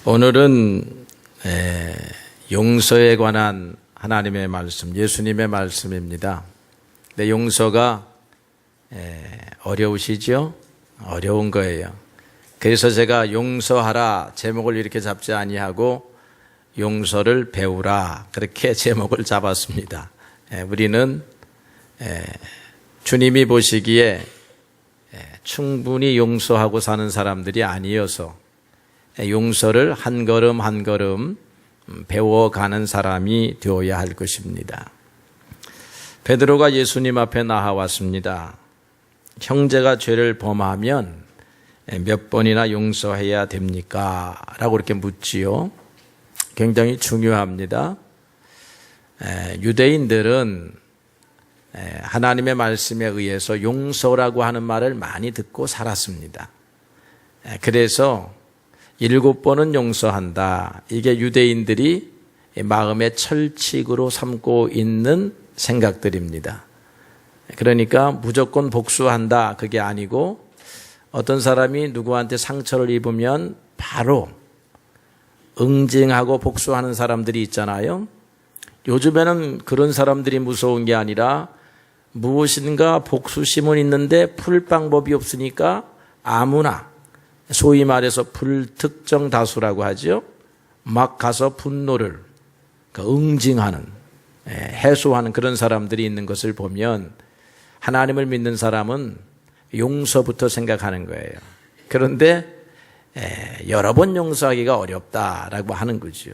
오늘은 용서에 관한 하나님의 말씀, 예수님의 말씀입니다. 근데 용서가 어려우시죠? 어려운 거예요. 그래서 제가 용서하라 제목을 이렇게 잡지 아니하고 용서를 배우라 그렇게 제목을 잡았습니다. 우리는 주님이 보시기에 충분히 용서하고 사는 사람들이 아니어서 용서를 한 걸음 한 걸음 배워가는 사람이 되어야 할 것입니다. 베드로가 예수님 앞에 나아왔습니다. 형제가 죄를 범하면 몇 번이나 용서해야 됩니까? 라고 이렇게 묻지요. 굉장히 중요합니다. 유대인들은 하나님의 말씀에 의해서 용서라고 하는 말을 많이 듣고 살았습니다. 그래서 7번은 용서한다. 이게 유대인들이 마음의 철칙으로 삼고 있는 생각들입니다. 그러니까 무조건 복수한다. 그게 아니고 어떤 사람이 누구한테 상처를 입으면 바로 응징하고 복수하는 사람들이 있잖아요. 요즘에는 그런 사람들이 무서운 게 아니라 무엇인가 복수심은 있는데 풀 방법이 없으니까 아무나 소위 말해서 불특정 다수라고 하죠. 막 가서 분노를 응징하는, 해소하는 그런 사람들이 있는 것을 보면 하나님을 믿는 사람은 용서부터 생각하는 거예요. 그런데 여러 번 용서하기가 어렵다라고 하는 거죠.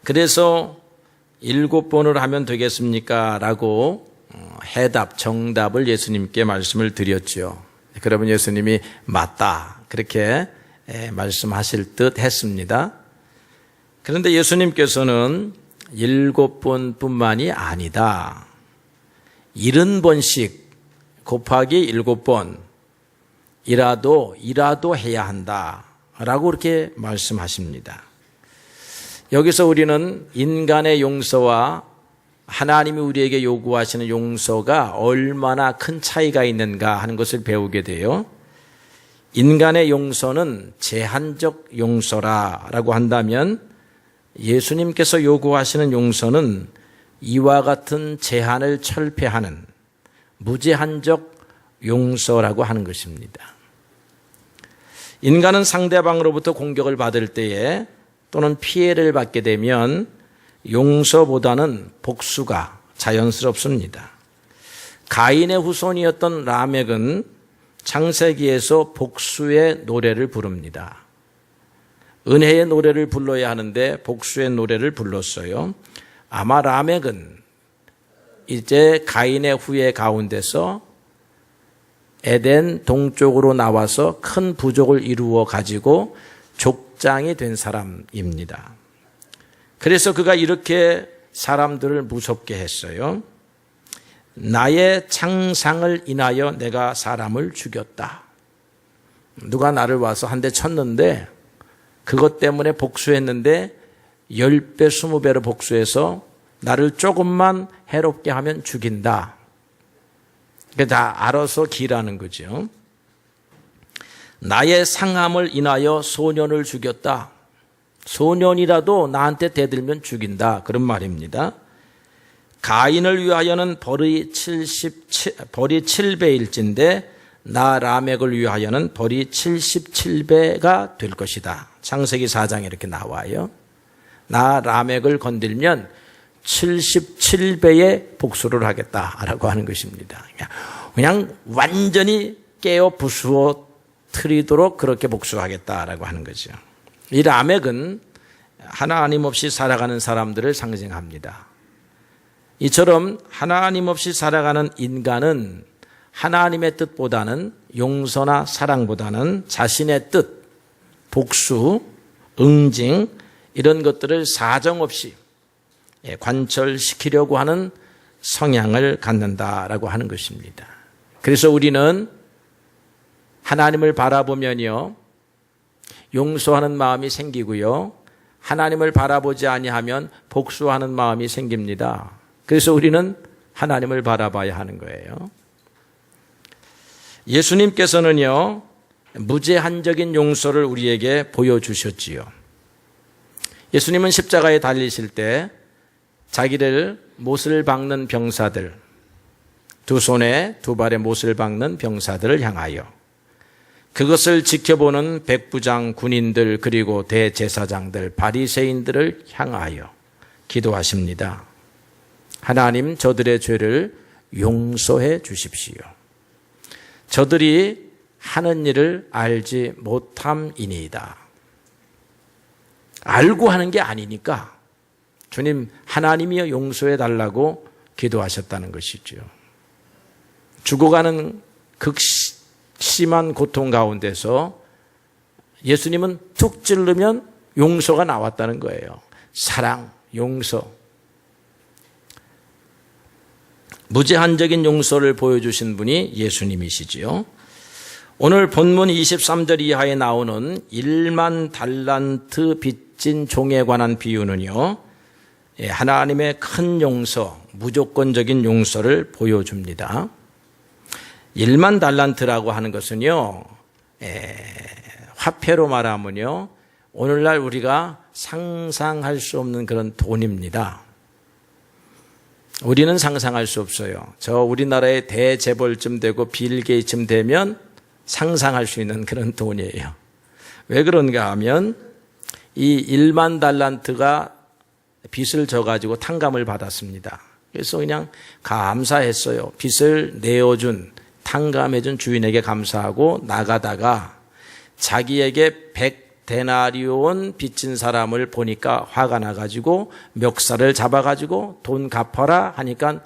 그래서 7번을 하면 되겠습니까? 라고 정답을 예수님께 말씀을 드렸죠. 그러면 예수님이 맞다 그렇게 말씀하실 듯 했습니다. 그런데 예수님께서는 7번뿐만이 아니다. 70번씩 곱하기 7번 이라도 해야 한다 라고 그렇게 말씀하십니다. 여기서 우리는 인간의 용서와 하나님이 우리에게 요구하시는 용서가 얼마나 큰 차이가 있는가 하는 것을 배우게 돼요. 인간의 용서는 제한적 용서라고 한다면 예수님께서 요구하시는 용서는 이와 같은 제한을 철폐하는 무제한적 용서라고 하는 것입니다. 인간은 상대방으로부터 공격을 받을 때에 또는 피해를 받게 되면 용서보다는 복수가 자연스럽습니다. 가인의 후손이었던 라멕은 창세기에서 복수의 노래를 부릅니다. 은혜의 노래를 불러야 하는데 복수의 노래를 불렀어요. 아마 라멕은 이제 가인의 후예 가운데서 에덴 동쪽으로 나와서 큰 부족을 이루어 가지고 족장이 된 사람입니다. 그래서 그가 이렇게 사람들을 무섭게 했어요. 나의 창상을 인하여 내가 사람을 죽였다. 누가 나를 와서 한 대 쳤는데 그것 때문에 복수했는데 10배, 20배로 복수해서 나를 조금만 해롭게 하면 죽인다. 그게 다 알아서 기라는 거죠. 나의 상함을 인하여 소년을 죽였다. 소년이라도 나한테 대들면 죽인다. 그런 말입니다. 가인을 위하여는 벌이 7배일진데 나 라멕을 위하여는 벌이 77배가 될 것이다. 창세기 4장에 이렇게 나와요. 나 라멕을 건들면 77배의 복수를 하겠다라고 하는 것입니다. 그냥 완전히 깨어 부수어뜨리도록 그렇게 복수하겠다라고 하는 거죠. 이 라멕은 하나님 없이 살아가는 사람들을 상징합니다. 이처럼 하나님 없이 살아가는 인간은 하나님의 뜻보다는 용서나 사랑보다는 자신의 뜻, 복수, 응징 이런 것들을 사정없이 관철시키려고 하는 성향을 갖는다라고 하는 것입니다. 그래서 우리는 하나님을 바라보면요 용서하는 마음이 생기고요. 하나님을 바라보지 아니하면 복수하는 마음이 생깁니다. 그래서 우리는 하나님을 바라봐야 하는 거예요. 예수님께서는요 무제한적인 용서를 우리에게 보여주셨지요. 예수님은 십자가에 달리실 때 자기를 못을 박는 병사들, 두 손에 두 발에 못을 박는 병사들을 향하여, 그것을 지켜보는 백부장, 군인들, 그리고 대제사장들, 바리새인들을 향하여 기도하십니다. 하나님, 저들의 죄를 용서해 주십시오. 저들이 하는 일을 알지 못함이니이다. 알고 하는 게 아니니까 주님, 하나님이여 용서해 달라고 기도하셨다는 것이죠. 죽어가는 극심한 고통 가운데서 예수님은 툭 찌르면 용서가 나왔다는 거예요. 사랑, 용서. 무제한적인 용서를 보여주신 분이 예수님이시지요. 오늘 본문 23절 이하에 나오는 1만 달란트 빚진 종에 관한 비유는요, 하나님의 큰 용서, 무조건적인 용서를 보여줍니다. 1만 달란트라고 하는 것은요, 화폐로 말하면요, 오늘날 우리가 상상할 수 없는 그런 돈입니다. 우리는 상상할 수 없어요. 저 우리나라의 대재벌쯤 되고 빌 게이츠쯤 되면 상상할 수 있는 그런 돈이에요. 왜 그런가 하면 이 1만 달란트가 빚을 져가지고 탕감을 받았습니다. 그래서 그냥 감사했어요. 빚을 내어준, 탕감해준 주인에게 감사하고 나가다가 자기에게 100데나리온 빚진 사람을 보니까 화가 나가지고 멱살을 잡아가지고 돈 갚아라 하니까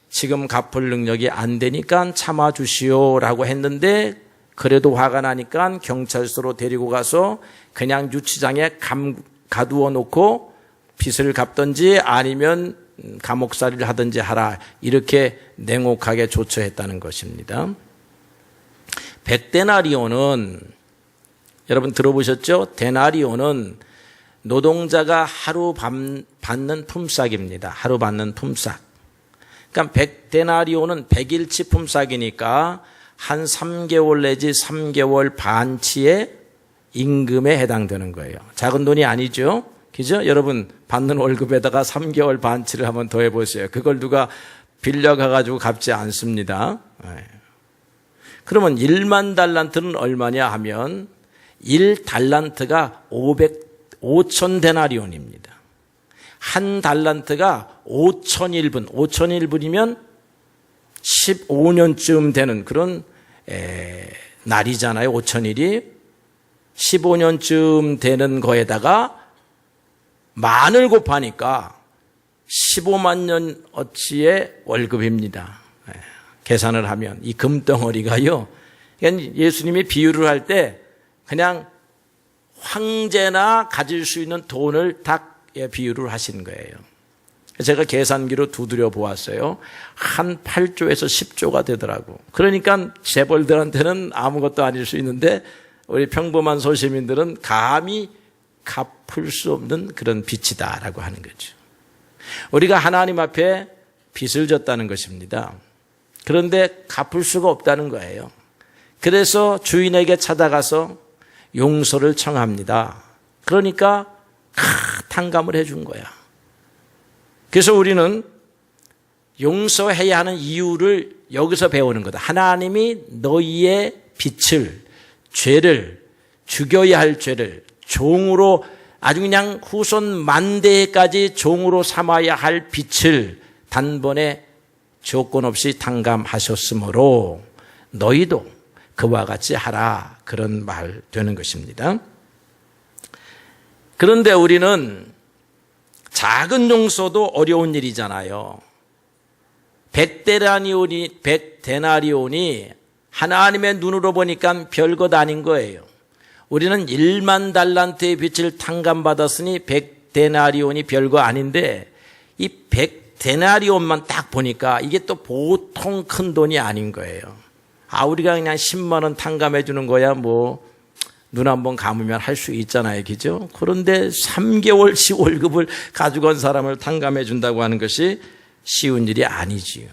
지금 갚을 능력이 안 되니까 참아주시오라고 했는데, 그래도 화가 나니까 경찰서로 데리고 가서 그냥 유치장에 가두어 놓고 빚을 갚든지 아니면 감옥살이를 하든지 하라, 이렇게 냉혹하게 조처했다는 것입니다. 100데나리온은 여러분 들어보셨죠? 데나리온은 노동자가 하루 받는 품삯입니다. 하루 받는 품삯. 그러니까 100데나리온은 100일치 품삯이니까 한 3개월 내지 3개월 반치의 임금에 해당되는 거예요. 작은 돈이 아니죠? 그죠? 여러분 받는 월급에다가 3개월 반치를 한번 더해 보세요. 그걸 누가 빌려가가지고 갚지 않습니다. 그러면 1만 달란트는 얼마냐 하면 1달란트가 5천 데나리온입니다. 한 달란트가 5,001분, 5,001분이면 15년쯤 되는 그런 날이잖아요. 5,000일이 15년쯤 되는 거에다가 만을 곱하니까 15만 년 어치의 월급입니다. 계산을 하면 이 금덩어리가요. 그러니까 예수님이 비유를 할 때 그냥 황제나 가질 수 있는 돈을 딱 비유를 하신 거예요. 제가 계산기로 두드려 보았어요. 한 8조에서 10조가 되더라고. 그러니까 재벌들한테는 아무것도 아닐 수 있는데 우리 평범한 소시민들은 감히 갚을 수 없는 그런 빚이다라고 하는 거죠. 우리가 하나님 앞에 빚을 졌다는 것입니다. 그런데 갚을 수가 없다는 거예요. 그래서 주인에게 찾아가서 용서를 청합니다. 그러니까 탕감을 해준 거야. 그래서 우리는 용서해야 하는 이유를 여기서 배우는 거다. 하나님이 너희의 빚을, 죄를, 죽여야 할 죄를 종으로 아주 그냥 후손 만대까지 종으로 삼아야 할 빚을 단번에 조건 없이 탕감하셨으므로 너희도 그와 같이 하라, 그런 말 되는 것입니다. 그런데 우리는 작은 용서도 어려운 일이잖아요. 100데나리온이 하나님의 눈으로 보니까 별것 아닌 거예요. 우리는 1만 달란트의 빚을 탕감받았으니 100데나리온이 별거 아닌데 이 100데나리온만 딱 보니까 이게 또 보통 큰 돈이 아닌 거예요. 우리가 그냥 10만 원 탕감해 주는 거야 뭐 눈 한번 감으면 할 수 있잖아요. 그죠? 그런데 3개월치 월급을 가지고 온 사람을 탕감해 준다고 하는 것이 쉬운 일이 아니지요.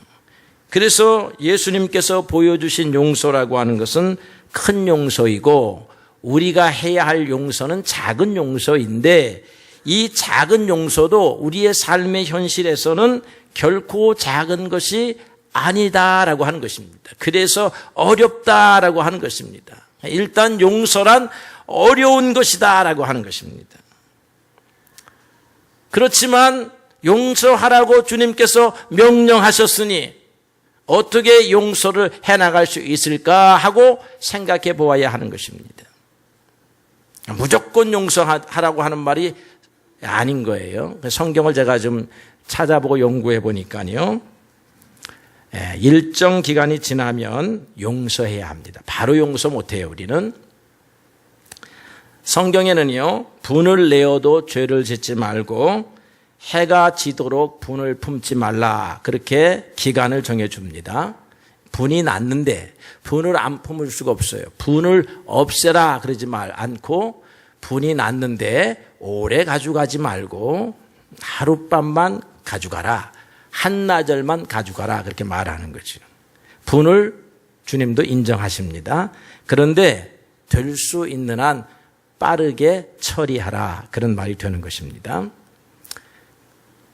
그래서 예수님께서 보여주신 용서라고 하는 것은 큰 용서이고 우리가 해야 할 용서는 작은 용서인데 이 작은 용서도 우리의 삶의 현실에서는 결코 작은 것이 아니다라고 하는 것입니다. 그래서 어렵다라고 하는 것입니다. 일단 용서란 어려운 것이다라고 하는 것입니다. 그렇지만 용서하라고 주님께서 명령하셨으니 어떻게 용서를 해나갈 수 있을까 하고 생각해 보아야 하는 것입니다. 무조건 용서하라고 하는 말이 아닌 거예요. 성경을 제가 좀 찾아보고 연구해 보니까요. 일정 기간이 지나면 용서해야 합니다. 바로 용서 못해요, 우리는. 성경에는요, 분을 내어도 죄를 짓지 말고 해가 지도록 분을 품지 말라. 그렇게 기간을 정해줍니다. 분이 났는데 분을 안 품을 수가 없어요. 분을 없애라 그러지 않고 분이 났는데 오래 가져가지 말고 하룻밤만 가져가라. 한나절만 가져가라. 그렇게 말하는 거죠. 분을 주님도 인정하십니다. 그런데 될 수 있는 한 빠르게 처리하라. 그런 말이 되는 것입니다.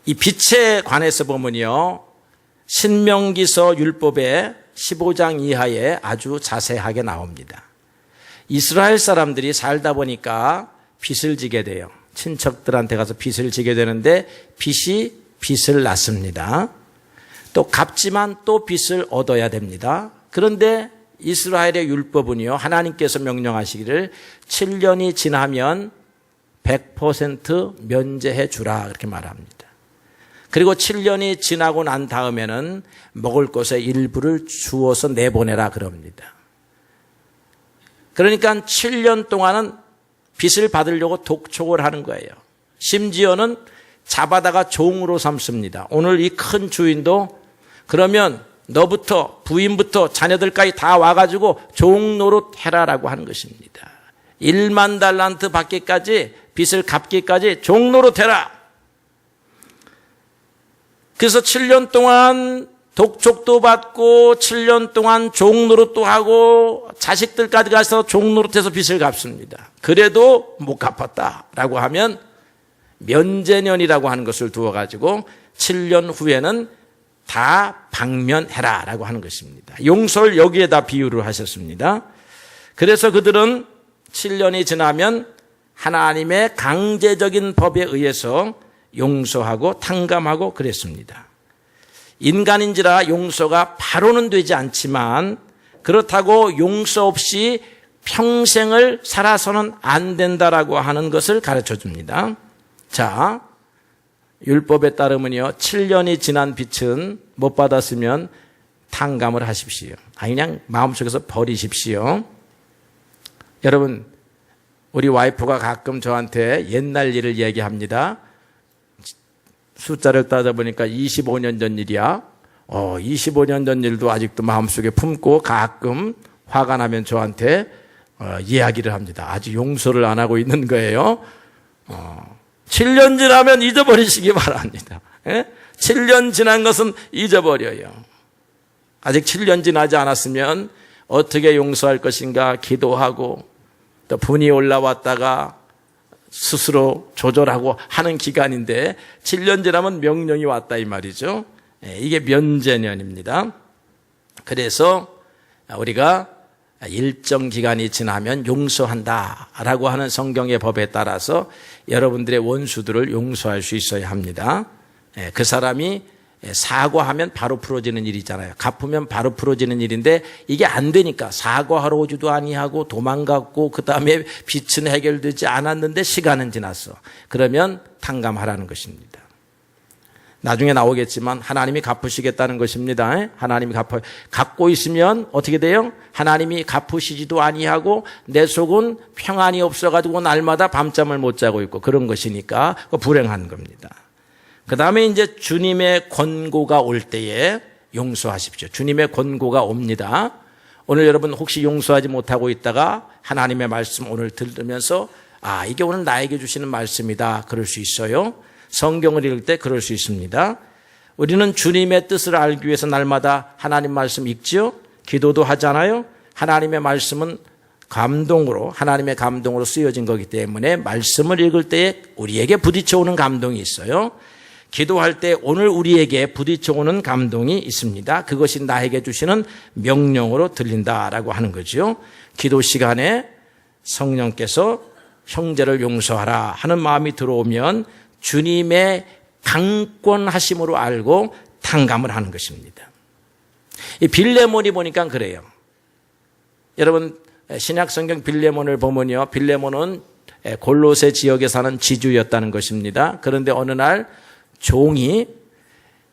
이 빚에 관해서 보면요, 신명기서 율법의 15장 이하에 아주 자세하게 나옵니다. 이스라엘 사람들이 살다 보니까 빚을 지게 돼요. 친척들한테 가서 빚을 지게 되는데 빚이 빚을 낳습니다. 또 갚지만 또 빚을 얻어야 됩니다. 그런데 이스라엘의 율법은요, 하나님께서 명령하시기를 7년이 지나면 100% 면제해 주라 그렇게 말합니다. 그리고 7년이 지나고 난 다음에는 먹을 것의 일부를 주어서 내보내라 그럽니다. 그러니까 7년 동안은 빚을 받으려고 독촉을 하는 거예요. 심지어는 잡아다가 종으로 삼습니다. 오늘 이 큰 주인도 그러면 너부터 부인부터 자녀들까지 다 와가지고 종노릇 해라라고 하는 것입니다. 1만 달란트 받기까지 빚을 갚기까지 종노릇 해라. 그래서 7년 동안 독촉도 받고 7년 동안 종노릇도 하고 자식들까지 가서 종노릇해서 빚을 갚습니다. 그래도 못 갚았다라고 하면 면제년이라고 하는 것을 두어가지고 7년 후에는 다 방면해라라고 하는 것입니다. 용서를 여기에다 비유를 하셨습니다. 그래서 그들은 7년이 지나면 하나님의 강제적인 법에 의해서 용서하고 탕감하고 그랬습니다. 인간인지라 용서가 바로는 되지 않지만 그렇다고 용서 없이 평생을 살아서는 안 된다라고 하는 것을 가르쳐 줍니다. 자, 율법에 따르면요, 7년이 지난 빚은 못 받았으면 탕감을 하십시오. 그냥 마음속에서 버리십시오. 여러분, 우리 와이프가 가끔 저한테 옛날 일을 얘기합니다. 숫자를 따져보니까 25년 전 일이야. 25년 전 일도 아직도 마음속에 품고 가끔 화가 나면 저한테 이야기를 합니다. 아직 용서를 안 하고 있는 거예요. 7년 지나면 잊어버리시기 바랍니다. 7년 지난 것은 잊어버려요. 아직 7년 지나지 않았으면 어떻게 용서할 것인가 기도하고 또 분이 올라왔다가 스스로 조절하고 하는 기간인데 7년 지나면 명령이 왔다 이 말이죠. 이게 면제년입니다. 그래서 우리가 일정 기간이 지나면 용서한다라고 하는 성경의 법에 따라서 여러분들의 원수들을 용서할 수 있어야 합니다. 그 사람이 사과하면 바로 풀어지는 일이잖아요. 갚으면 바로 풀어지는 일인데 이게 안 되니까 사과하러 오지도 아니하고 도망갔고 그 다음에 빚은 해결되지 않았는데 시간은 지났어. 그러면 탕감하라는 것입니다. 나중에 나오겠지만 하나님이 갚으시겠다는 것입니다. 하나님이 갚고 있으면 어떻게 돼요? 하나님이 갚으시지도 아니하고 내 속은 평안이 없어가지고 날마다 밤잠을 못 자고 있고 그런 것이니까 불행한 겁니다. 그 다음에 이제 주님의 권고가 올 때에 용서하십시오. 주님의 권고가 옵니다. 오늘 여러분 혹시 용서하지 못하고 있다가 하나님의 말씀 오늘 들으면서 이게 오늘 나에게 주시는 말씀이다. 그럴 수 있어요. 성경을 읽을 때 그럴 수 있습니다. 우리는 주님의 뜻을 알기 위해서 날마다 하나님 말씀 읽지요? 기도도 하잖아요? 하나님의 말씀은 하나님의 감동으로 쓰여진 거기 때문에 말씀을 읽을 때에 우리에게 부딪혀오는 감동이 있어요. 기도할 때 오늘 우리에게 부딪혀오는 감동이 있습니다. 그것이 나에게 주시는 명령으로 들린다라고 하는 거죠. 기도 시간에 성령께서 형제를 용서하라 하는 마음이 들어오면 주님의 강권하심으로 알고 탕감을 하는 것입니다. 이 빌레몬이 보니까 그래요. 여러분 신약성경 빌레몬을 보면요. 빌레몬은 골로새 지역에 사는 지주였다는 것입니다. 그런데 어느 날 종이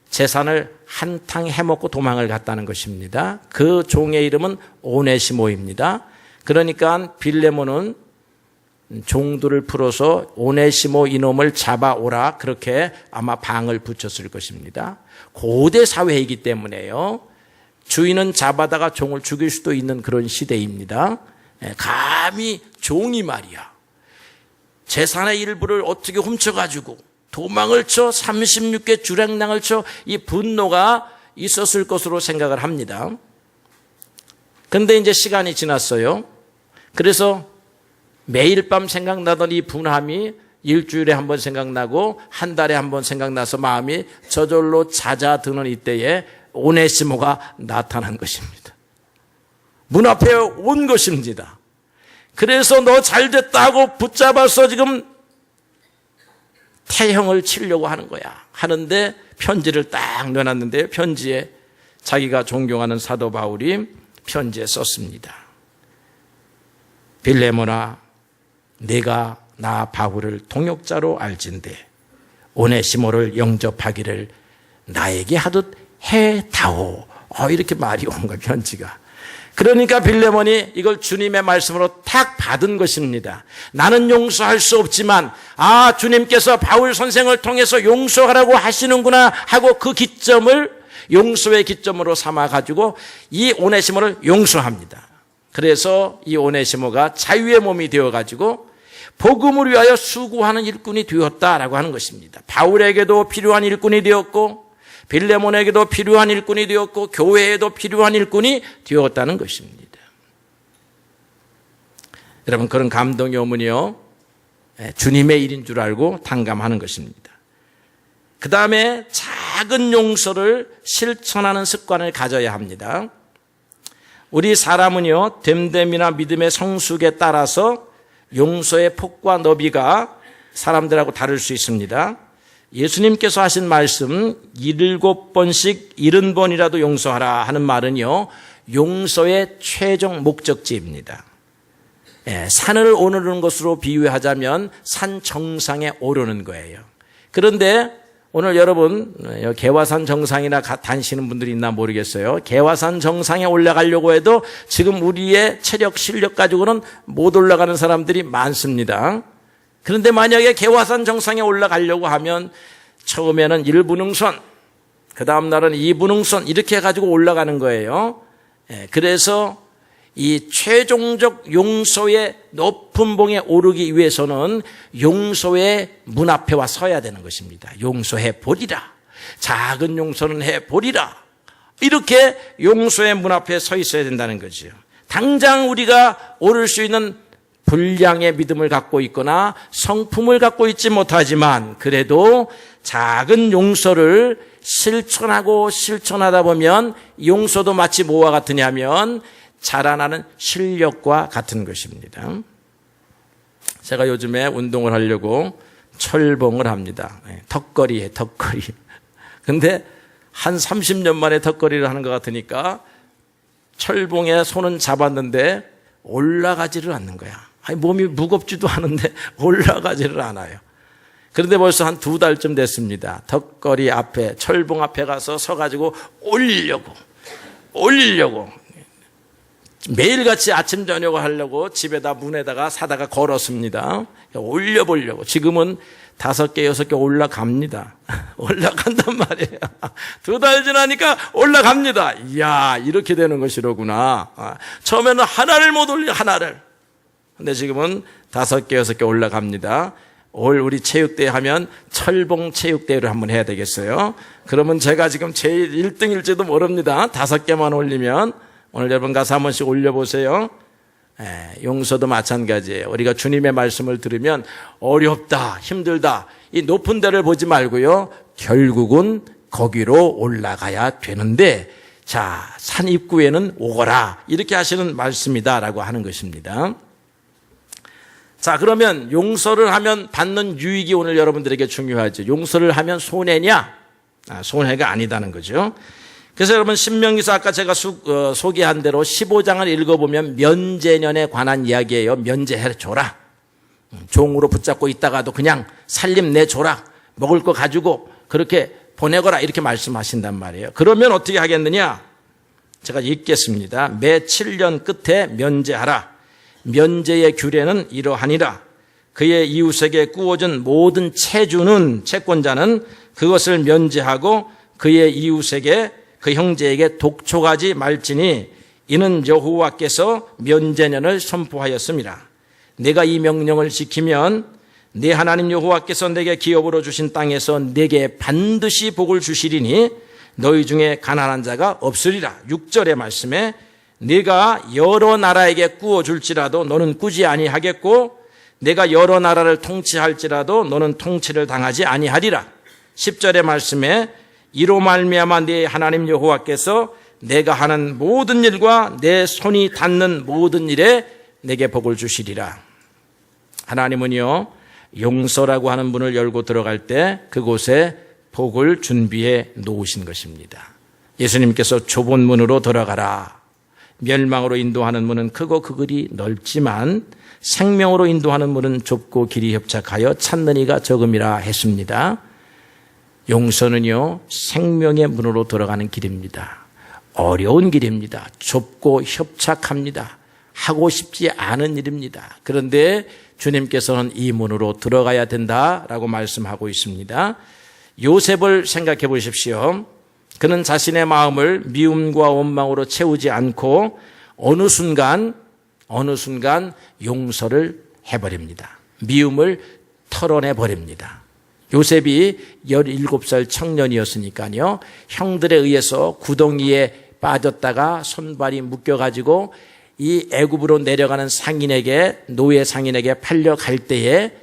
재산을 한탕 해먹고 도망을 갔다는 것입니다. 그 종의 이름은 오네시모입니다. 그러니까 빌레몬은 종들을 풀어서 오네시모 이놈을 잡아오라 그렇게 아마 방을 붙였을 것입니다. 고대 사회이기 때문에요. 주인은 잡아다가 종을 죽일 수도 있는 그런 시대입니다. 감히 종이 말이야. 재산의 일부를 어떻게 훔쳐가지고 도망을 쳐 36개 주량랑을 쳐 이 분노가 있었을 것으로 생각을 합니다. 그런데 이제 시간이 지났어요. 그래서 매일 밤 생각나던 이 분함이 일주일에 한 번 생각나고 한 달에 한 번 생각나서 마음이 저절로 잦아드는 이때에 오네시모가 나타난 것입니다. 문 앞에 온 것입니다. 그래서 너 잘됐다 하고 붙잡아서 지금 태형을 치려고 하는 거야. 하는데 편지를 딱 내놨는데 편지에 자기가 존경하는 사도 바울이 편지에 썼습니다. 빌레몬아, 네가 나 바울을 동역자로 알진대 오네시모를 영접하기를 나에게 하듯 해다오. 이렇게 말이 온 거야, 편지가. 그러니까 빌레몬이 이걸 주님의 말씀으로 탁 받은 것입니다. 나는 용서할 수 없지만 주님께서 바울 선생을 통해서 용서하라고 하시는구나 하고 그 기점을 용서의 기점으로 삼아가지고 이 오네시모를 용서합니다. 그래서 이 오네시모가 자유의 몸이 되어가지고 복음을 위하여 수고하는 일꾼이 되었다라고 하는 것입니다. 바울에게도 필요한 일꾼이 되었고 빌레몬에게도 필요한 일꾼이 되었고 교회에도 필요한 일꾼이 되었다는 것입니다. 여러분 그런 감동이 오면요 주님의 일인 줄 알고 탕감하는 것입니다. 그 다음에 작은 용서를 실천하는 습관을 가져야 합니다. 우리 사람은요 됨됨이나 믿음의 성숙에 따라서 용서의 폭과 너비가 사람들하고 다를 수 있습니다. 예수님께서 하신 말씀 7번씩 70번이라도 용서하라 하는 말은요 용서의 최종 목적지입니다. 산을 오르는 것으로 비유하자면 산 정상에 오르는 거예요. 그런데 오늘 여러분 개화산 정상이나 다니시는 분들이 있나 모르겠어요. 개화산 정상에 올라가려고 해도 지금 우리의 체력 실력 가지고는 못 올라가는 사람들이 많습니다. 그런데 만약에 개화산 정상에 올라가려고 하면 처음에는 1분흥선, 그 다음 날은 2분흥선 이렇게 해가지고 올라가는 거예요. 그래서 이 최종적 용서의 높은 봉에 오르기 위해서는 용서의 문 앞에 와 서야 되는 것입니다. 용서해 보리라. 작은 용서는 해 보리라. 이렇게 용서의 문 앞에 서 있어야 된다는 거죠. 당장 우리가 오를 수 있는 분량의 믿음을 갖고 있거나 성품을 갖고 있지 못하지만 그래도 작은 용서를 실천하다 보면 용서도 마치 뭐와 같으냐면 자라나는 실력과 같은 것입니다. 제가 요즘에 운동을 하려고 철봉을 합니다. 턱걸이에 턱걸이. 근데 한 30년 만에 턱걸이를 하는 것 같으니까 철봉에 손은 잡았는데 올라가지를 않는 거야. 몸이 무겁지도 않은데 올라가지를 않아요. 그런데 벌써 한 2달쯤 됐습니다. 턱걸이 앞에 철봉 앞에 가서 서가지고 올리려고 매일같이 아침 저녁을 하려고 집에다 문에다가 사다가 걸었습니다. 올려보려고. 지금은 5개 6개 올라갑니다. 올라간단 말이에요. 2달 지나니까 올라갑니다. 이야 이렇게 되는 것이로구나. 처음에는 하나를 못 올려 하나를. 근데 지금은 5개 6개 올라갑니다. 올 우리 체육대회 하면 철봉 체육대회를 한번 해야 되겠어요. 그러면 제가 지금 제일 1등일지도 모릅니다. 5개만 올리면. 오늘 여러분 가서 한 번씩 올려보세요. 용서도 마찬가지예요. 우리가 주님의 말씀을 들으면 어렵다, 힘들다, 이 높은 데를 보지 말고요, 결국은 거기로 올라가야 되는데, 자, 산 입구에는 오거라, 이렇게 하시는 말씀이다라고 하는 것입니다. 자, 그러면 용서를 하면 받는 유익이 오늘 여러분들에게 중요하죠. 용서를 하면 손해냐? 손해가 아니다는 거죠. 그래서 여러분 신명기서 아까 제가 소개한 대로 15장을 읽어보면 면제년에 관한 이야기예요. 면제해줘라. 종으로 붙잡고 있다가도 그냥 살림 내줘라. 먹을 거 가지고 그렇게 보내거라, 이렇게 말씀하신단 말이에요. 그러면 어떻게 하겠느냐? 제가 읽겠습니다. 매 7년 끝에 면제하라. 면제의 규례는 이러하니라. 그의 이웃에게 꾸어준 모든 채권자는 그것을 면제하고 그의 이웃에게, 그 형제에게 독촉하지 말지니 이는 여호와께서 면제년을 선포하였습니다. 내가 이 명령을 지키면 내 하나님 여호와께서 내게 기업으로 주신 땅에서 내게 반드시 복을 주시리니 너희 중에 가난한 자가 없으리라. 6절의 말씀에 내가 여러 나라에게 꾸어줄지라도 너는 꾸지 아니하겠고 내가 여러 나라를 통치할지라도 너는 통치를 당하지 아니하리라. 10절의 말씀에 이로 말미암아 네 하나님 여호와께서 내가 하는 모든 일과 내 손이 닿는 모든 일에 내게 복을 주시리라. 하나님은요, 용서라고 하는 문을 열고 들어갈 때 그곳에 복을 준비해 놓으신 것입니다. 예수님께서 좁은 문으로 들어가라. 멸망으로 인도하는 문은 크고 그 길이 넓지만 생명으로 인도하는 문은 좁고 길이 협착하여 찾는 이가 적음이라 했습니다. 용서는요, 생명의 문으로 들어가는 길입니다. 어려운 길입니다. 좁고 협착합니다. 하고 싶지 않은 일입니다. 그런데 주님께서는 이 문으로 들어가야 된다라고 말씀하고 있습니다. 요셉을 생각해 보십시오. 그는 자신의 마음을 미움과 원망으로 채우지 않고 어느 순간 용서를 해버립니다. 미움을 털어내버립니다. 요셉이 17살 청년이었으니까요, 형들에 의해서 구덩이에 빠졌다가 손발이 묶여가지고 이 애굽으로 내려가는 노예 상인에게 팔려갈 때에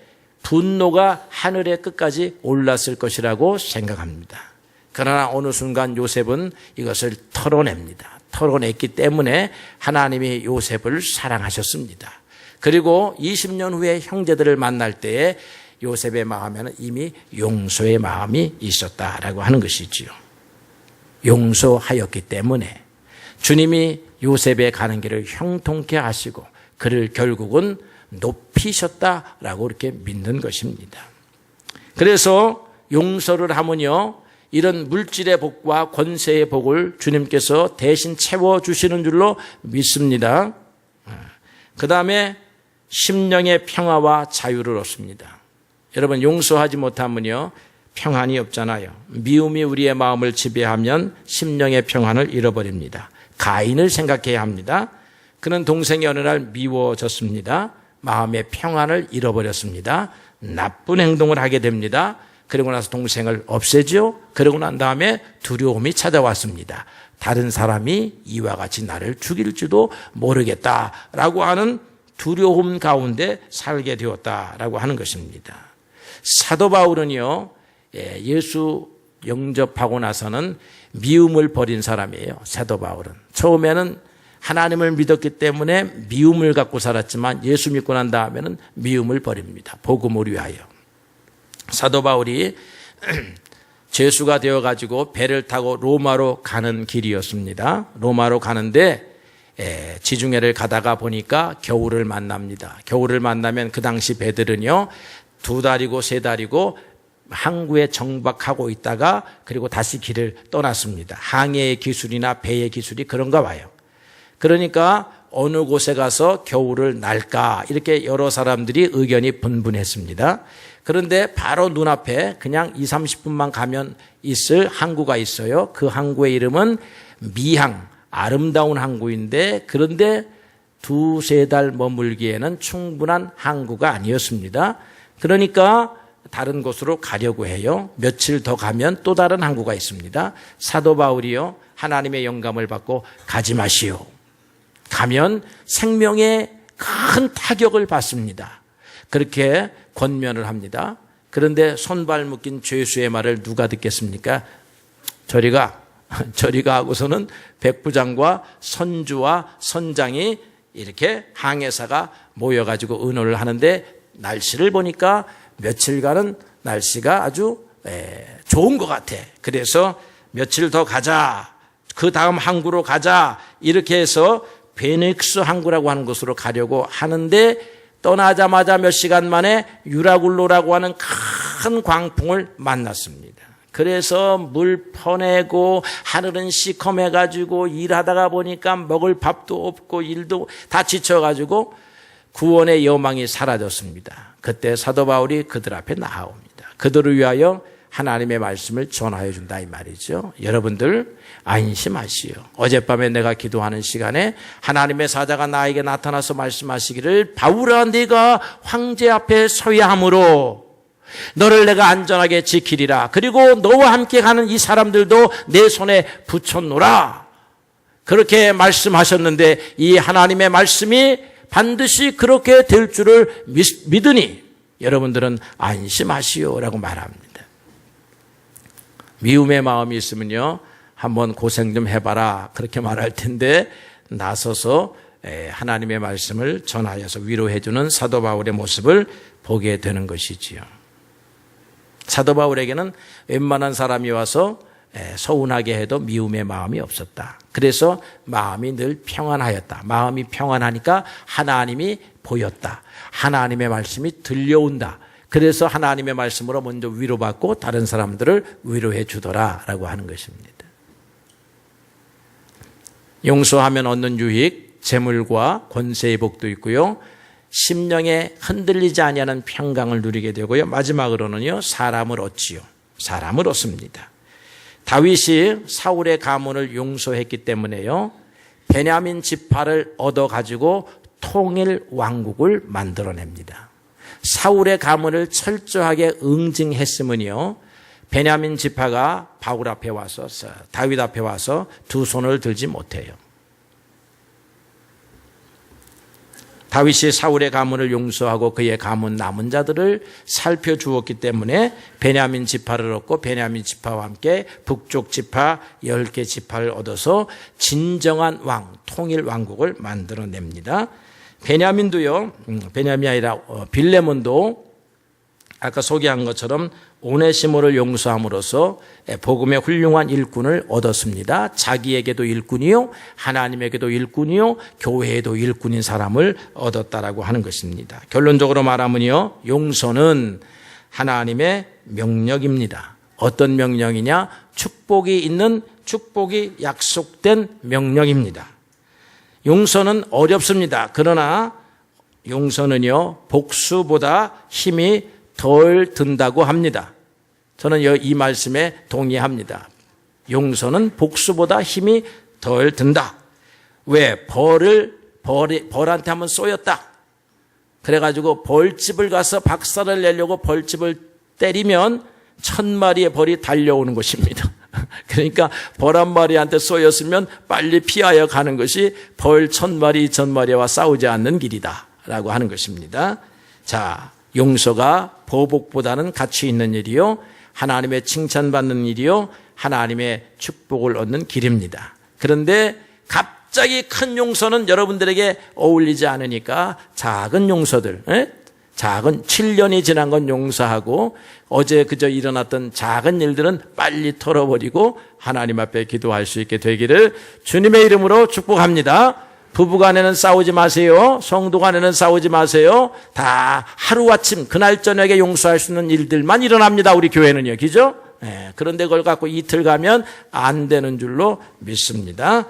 분노가 하늘의 끝까지 올랐을 것이라고 생각합니다. 그러나 어느 순간 요셉은 이것을 털어냅니다. 털어냈기 때문에 하나님이 요셉을 사랑하셨습니다. 그리고 20년 후에 형제들을 만날 때에 요셉의 마음에는 이미 용서의 마음이 있었다라고 하는 것이지요. 용서하였기 때문에 주님이 요셉의 가는 길을 형통케 하시고 그를 결국은 높이셨다라고 이렇게 믿는 것입니다. 그래서 용서를 하면요, 이런 물질의 복과 권세의 복을 주님께서 대신 채워주시는 줄로 믿습니다. 그 다음에 심령의 평화와 자유를 얻습니다. 여러분, 용서하지 못하면요, 평안이 없잖아요. 미움이 우리의 마음을 지배하면 심령의 평안을 잃어버립니다. 가인을 생각해야 합니다. 그는 동생이 어느 날 미워졌습니다. 마음의 평안을 잃어버렸습니다. 나쁜 행동을 하게 됩니다. 그러고 나서 동생을 없애죠. 그러고 난 다음에 두려움이 찾아왔습니다. 다른 사람이 이와 같이 나를 죽일지도 모르겠다라고 하는 두려움 가운데 살게 되었다라고 하는 것입니다. 사도 바울은요, 예수 영접하고 나서는 미움을 버린 사람이에요. 사도 바울은 처음에는 하나님을 믿었기 때문에 미움을 갖고 살았지만 예수 믿고 난 다음에는 미움을 버립니다. 복음을 위하여. 사도 바울이 죄수가 되어가지고 배를 타고 로마로 가는 길이었습니다. 로마로 가는데 지중해를 가다가 보니까 겨울을 만납니다. 겨울을 만나면 그 당시 배들은요, 2달이고 3달이고 항구에 정박하고 있다가 그리고 다시 길을 떠났습니다. 항해의 기술이나 배의 기술이 그런가 봐요. 그러니까 어느 곳에 가서 겨울을 날까, 이렇게 여러 사람들이 의견이 분분했습니다. 그런데 바로 눈앞에 그냥 20-30분만 가면 있을 항구가 있어요. 그 항구의 이름은 미항, 아름다운 항구인데, 그런데 2-3달 머물기에는 충분한 항구가 아니었습니다. 그러니까 다른 곳으로 가려고 해요. 며칠 더 가면 또 다른 항구가 있습니다. 사도 바울이요, 하나님의 영감을 받고 가지 마시오. 가면 생명에 큰 타격을 받습니다. 그렇게 권면을 합니다. 그런데 손발 묶인 죄수의 말을 누가 듣겠습니까? 저리가 하고서는 백부장과 선주와 선장이 이렇게 항해사가 모여가지고 의논을 하는데, 날씨를 보니까 며칠간은 날씨가 아주 좋은 것 같아. 그래서 며칠 더 가자, 그 다음 항구로 가자, 이렇게 해서 베닉스 항구라고 하는 곳으로 가려고 하는데, 떠나자마자 몇 시간 만에 유라굴로라고 하는 큰 광풍을 만났습니다. 그래서 물 퍼내고 하늘은 시커매가지고 일하다가 보니까 먹을 밥도 없고 일도 다 지쳐가지고 구원의 여망이 사라졌습니다. 그때 사도 바울이 그들 앞에 나아옵니다. 그들을 위하여 하나님의 말씀을 전하여 준다 이 말이죠. 여러분들 안심하시오. 어젯밤에 내가 기도하는 시간에 하나님의 사자가 나에게 나타나서 말씀하시기를, 바울아, 네가 황제 앞에 서야 하므로 너를 내가 안전하게 지키리라. 그리고 너와 함께 가는 이 사람들도 내 손에 붙여놓으라. 그렇게 말씀하셨는데, 이 하나님의 말씀이 반드시 그렇게 될 줄을 믿으니 여러분들은 안심하시오라고 말합니다. 미움의 마음이 있으면요, 한번 고생 좀 해봐라, 그렇게 말할 텐데 나서서 하나님의 말씀을 전하여서 위로해주는 사도 바울의 모습을 보게 되는 것이지요. 사도 바울에게는 웬만한 사람이 와서 서운하게 해도 미움의 마음이 없었다. 그래서 마음이 늘 평안하였다. 마음이 평안하니까 하나님이 보였다. 하나님의 말씀이 들려온다. 그래서 하나님의 말씀으로 먼저 위로받고 다른 사람들을 위로해 주더라라고 하는 것입니다. 용서하면 얻는 유익, 재물과 권세의 복도 있고요, 심령에 흔들리지 아니하는 평강을 누리게 되고요, 마지막으로는요, 사람을 얻지요. 사람을 얻습니다. 다윗이 사울의 가문을 용서했기 때문에요, 베냐민 지파를 얻어가지고 통일 왕국을 만들어냅니다. 사울의 가문을 철저하게 응징했으면요, 베냐민 지파가 바울 앞에 와서, 다윗 앞에 와서 두 손을 들지 못해요. 다윗이 사울의 가문을 용서하고 그의 가문 남은 자들을 살펴주었기 때문에 베냐민 지파를 얻고, 베냐민 지파와 함께 북쪽 지파 10개 지파를 얻어서 진정한 왕, 통일 왕국을 만들어냅니다. 베냐민도요, 베냐민이 아니라 빌레몬도 아까 소개한 것처럼 오네시모를 용서함으로써 복음의 훌륭한 일꾼을 얻었습니다. 자기에게도 일꾼이요, 하나님에게도 일꾼이요, 교회에도 일꾼인 사람을 얻었다라고 하는 것입니다. 결론적으로 말하면요, 용서는 하나님의 명령입니다. 어떤 명령이냐? 축복이 있는, 축복이 약속된 명령입니다. 용서는 어렵습니다. 그러나 용서는요, 복수보다 힘이 덜 든다고 합니다. 저는 이 말씀에 동의합니다. 용서는 복수보다 힘이 덜 든다. 왜? 벌한테 한번 쏘였다. 그래가지고 벌집을 가서 박살을 내려고 벌집을 때리면 1000마리의 벌이 달려오는 것입니다. 그러니까 벌 한 마리한테 쏘였으면 빨리 피하여 가는 것이 벌 1000마리, 2000마리와 싸우지 않는 길이다 라고 하는 것입니다. 자, 용서가 보복보다는 가치 있는 일이요, 하나님의 칭찬받는 일이요, 하나님의 축복을 얻는 길입니다. 그런데 갑자기 큰 용서는 여러분들에게 어울리지 않으니까 작은 용서들, 작은 7년이 지난 건 용서하고 어제 그저 일어났던 작은 일들은 빨리 털어버리고 하나님 앞에 기도할 수 있게 되기를 주님의 이름으로 축복합니다. 부부간에는 싸우지 마세요. 성도간에는 싸우지 마세요. 다 하루아침 그날 저녁에 용서할 수 있는 일들만 일어납니다. 우리 교회는요, 그죠? 그런데 그걸 갖고 이틀 가면 안 되는 줄로 믿습니다.